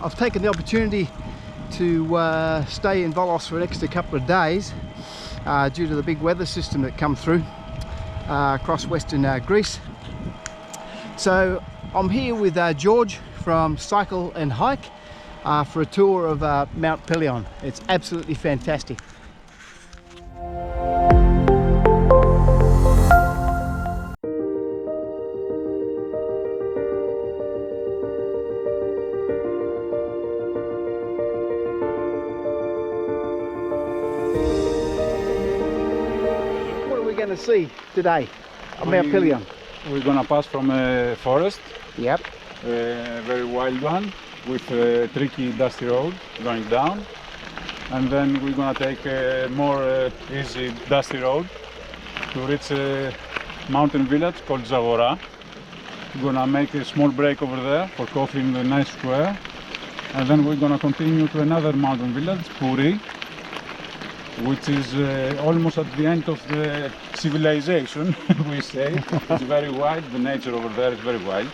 I've taken the opportunity to stay in Volos for an extra couple of days due to the big weather system that come through across western Greece. So I'm here with George from Cycle and Hike for a tour of Mt Pelion. It's absolutely fantastic. What are we going to see today on Mt Pelion? We're going to pass from a forest. Yep. A very wild one with a tricky dusty road going down, and then we're going to take a more easy dusty road to reach a mountain village called Zagora. We're going to make a small break over there for coffee in the nice square, and then we're going to continue to another mountain village, Puri, which is almost at the end of the civilization, we say. It's very wild, the nature over there is very wild.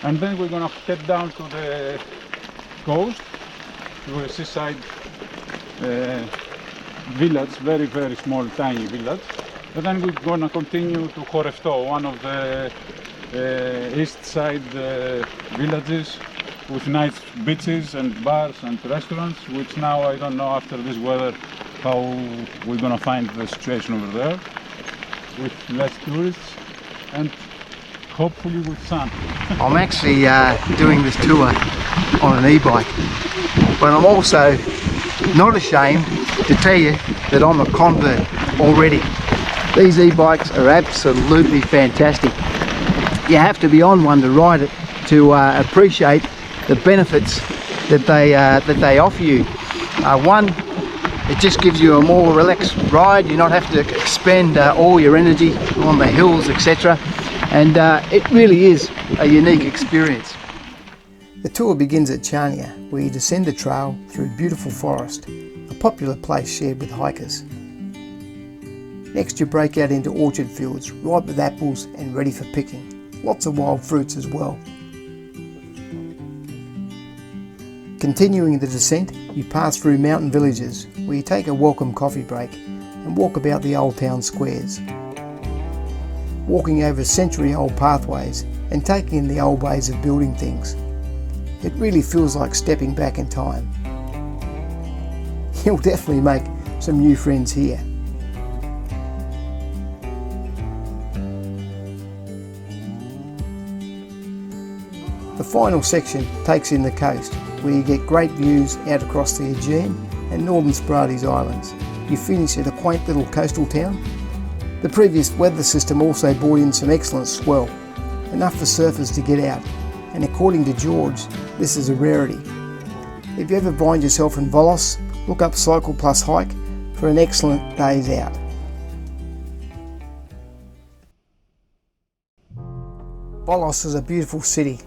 And then we're going to head down to the coast, to a seaside village, very, very small, tiny village. And then we're going to continue to Chorefto, one of the east side villages with nice beaches and bars and restaurants, which now I don't know after this weather how we're going to find the situation over there, with less tourists and hopefully with sun. I'm actually doing this tour on an e-bike, but I'm also not ashamed to tell you that I'm a convert already. These e-bikes are absolutely fantastic. You have to be on one to ride it to appreciate the benefits that they offer you. One, it just gives you a more relaxed ride. You not have to expend all your energy on the hills, etc. And it really is a unique experience. The tour begins at Chania, where you descend a trail through beautiful forest, a popular place shared with hikers. Next you break out into orchard fields, ripe with apples and ready for picking. Lots of wild fruits as well. Continuing the descent, you pass through mountain villages, where you take a welcome coffee break and walk about the old town squares. Walking over century-old pathways and taking in the old ways of building things. It really feels like stepping back in time. You'll definitely make some new friends here. The final section takes in the coast, where you get great views out across the Aegean and Northern Sporades Islands. You finish at a quaint little coastal town. The previous weather system also brought in some excellent swell, enough for surfers to get out, and according to George, this is a rarity. If you ever find yourself in Volos, look up Cycle plus Hike for an excellent day's out. Volos is a beautiful city,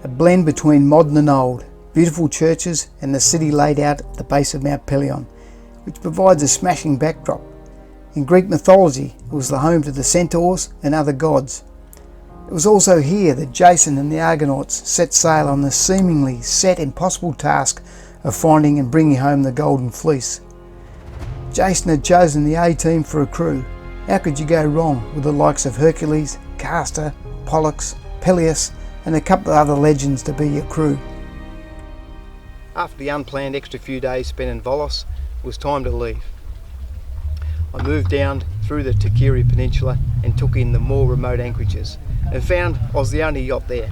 a blend between modern and old, beautiful churches and the city laid out at the base of Mt Pelion, which provides a smashing backdrop. In Greek mythology, it was the home to the Centaurs and other gods. It was also here that Jason and the Argonauts set sail on the seemingly set impossible task of finding and bringing home the Golden Fleece. Jason had chosen the A-team for a crew. How could you go wrong with the likes of Hercules, Castor, Pollux, Peleus and a couple of other legends to be your crew? After the unplanned extra few days spent in Volos, it was time to leave. I moved down through the Trekiri Peninsula and took in the more remote anchorages and found I was the only yacht there.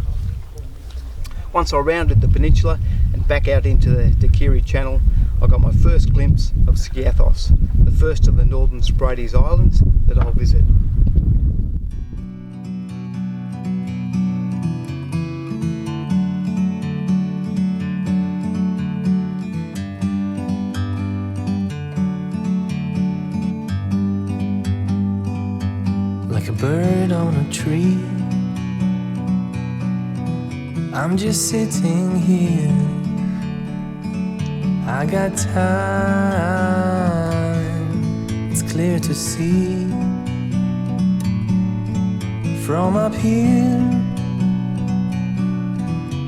Once I rounded the peninsula and back out into the Trekiri Channel, I got my first glimpse of Skiathos, the first of the Northern Sporades Islands that I'll visit. Like a bird on a tree, I'm just sitting here. I got time, it's clear to see. From up here,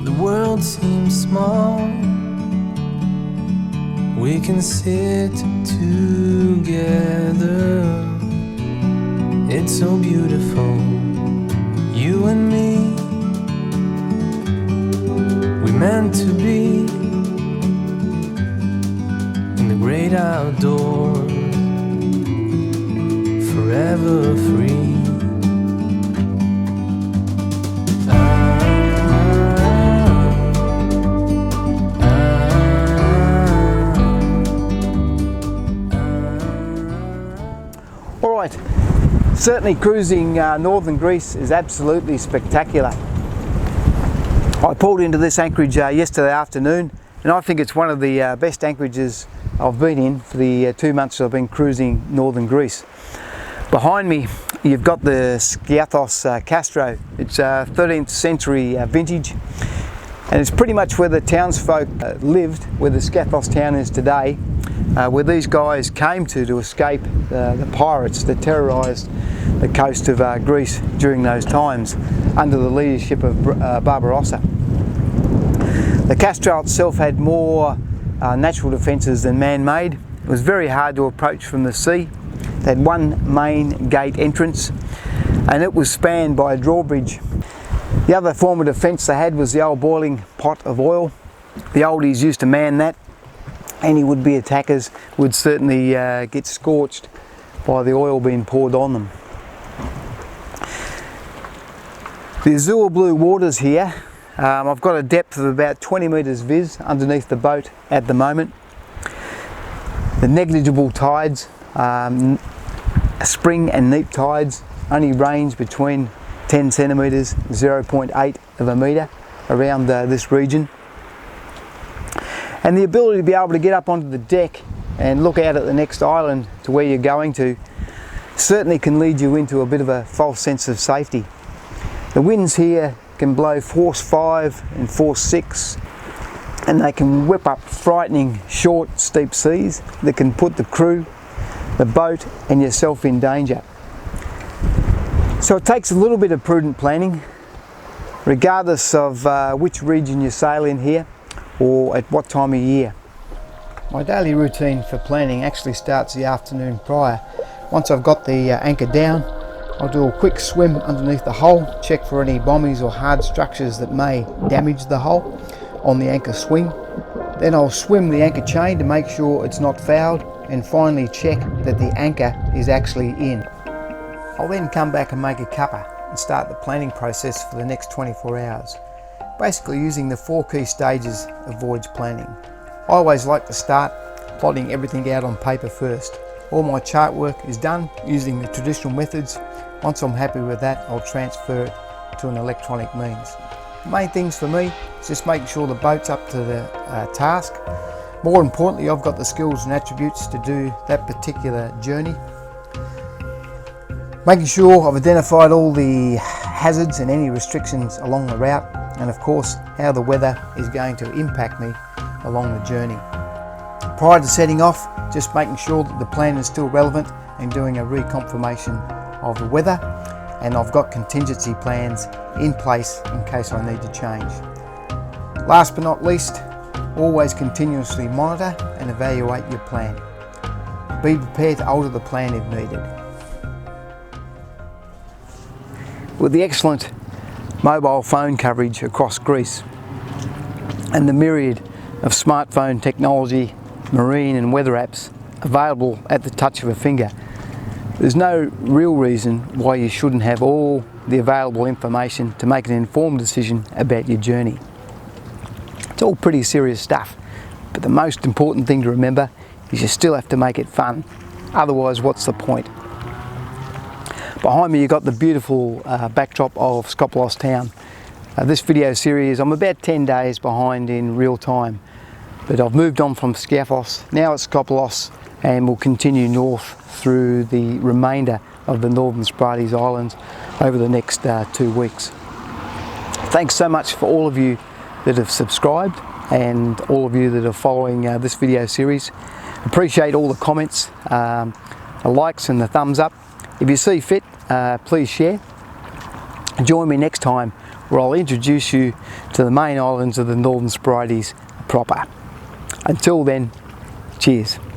the world seems small. we can sit together. It's so beautiful, you and me. We meant to be in the great outdoors, forever free. Alright, certainly cruising northern Greece is absolutely spectacular. I pulled into this anchorage yesterday afternoon, and I think it's one of the best anchorages I've been in for the 2 months I've been cruising northern Greece. Behind me you've got the Skiathos Castro. It's 13th century vintage, and it's pretty much where the townsfolk lived, where the Skiathos town is today, where these guys came to escape the pirates that terrorised the coast of Greece during those times under the leadership of Barbarossa. The Castro itself had more natural defences than man-made. It was very hard to approach from the sea. They had one main gate entrance, and it was spanned by a drawbridge. The other form of defence they had was the old boiling pot of oil. The oldies used to man that. Any would-be attackers would certainly get scorched by the oil being poured on them. The azure blue waters here, I've got a depth of about 20 metres vis underneath the boat at the moment. The negligible tides, spring and neap tides, only range between 10 centimetres, 0.8 of a metre around this region. And the ability to be able to get up onto the deck and look out at the next island to where you're going to certainly can lead you into a bit of a false sense of safety. The winds here can blow force 5 and force 6, and they can whip up frightening short steep seas that can put the crew, the boat and yourself in danger. So it takes a little bit of prudent planning, regardless of which region you sail in here or at what time of year. My daily routine for planning actually starts the afternoon prior. Once I've got the anchor down, I'll do a quick swim underneath the hull, check for any bommies or hard structures that may damage the hull on the anchor swing. Then I'll swim the anchor chain to make sure it's not fouled, and finally check that the anchor is actually in. I'll then come back and make a cuppa and start the planning process for the next 24 hours, basically using the 4 key stages of voyage planning. I always like to start plotting everything out on paper first. All my chart work is done using the traditional methods. Once I'm happy with that, I'll transfer it to an electronic means. The main things for me is just making sure the boat's up to the task. More importantly, I've got the skills and attributes to do that particular journey. Making sure I've identified all the hazards and any restrictions along the route, and of course how the weather is going to impact me along the journey. Prior to setting off, just making sure that the plan is still relevant and doing a reconfirmation of the weather, and I've got contingency plans in place in case I need to change. Last but not least, always continuously monitor and evaluate your plan. Be prepared to alter the plan if needed. With the excellent mobile phone coverage across Greece and the myriad of smartphone technology, marine and weather apps available at the touch of a finger, there's no real reason why you shouldn't have all the available information to make an informed decision about your journey. It's all pretty serious stuff, but the most important thing to remember is you still have to make it fun. Otherwise, what's the point? Behind me you've got the beautiful backdrop of Skopelos town. This video series, I'm about 10 days behind in real time, but I've moved on from Skiathos, now it's Skopelos, and we'll continue north through the remainder of the Northern Sporades Islands over the next 2 weeks. Thanks so much for all of you that have subscribed and all of you that are following this video series. Appreciate all the comments, the likes and the thumbs up. If you see fit, please share. Join me next time where I'll introduce you to the main islands of the Northern Sporades proper. Until then, Cheers.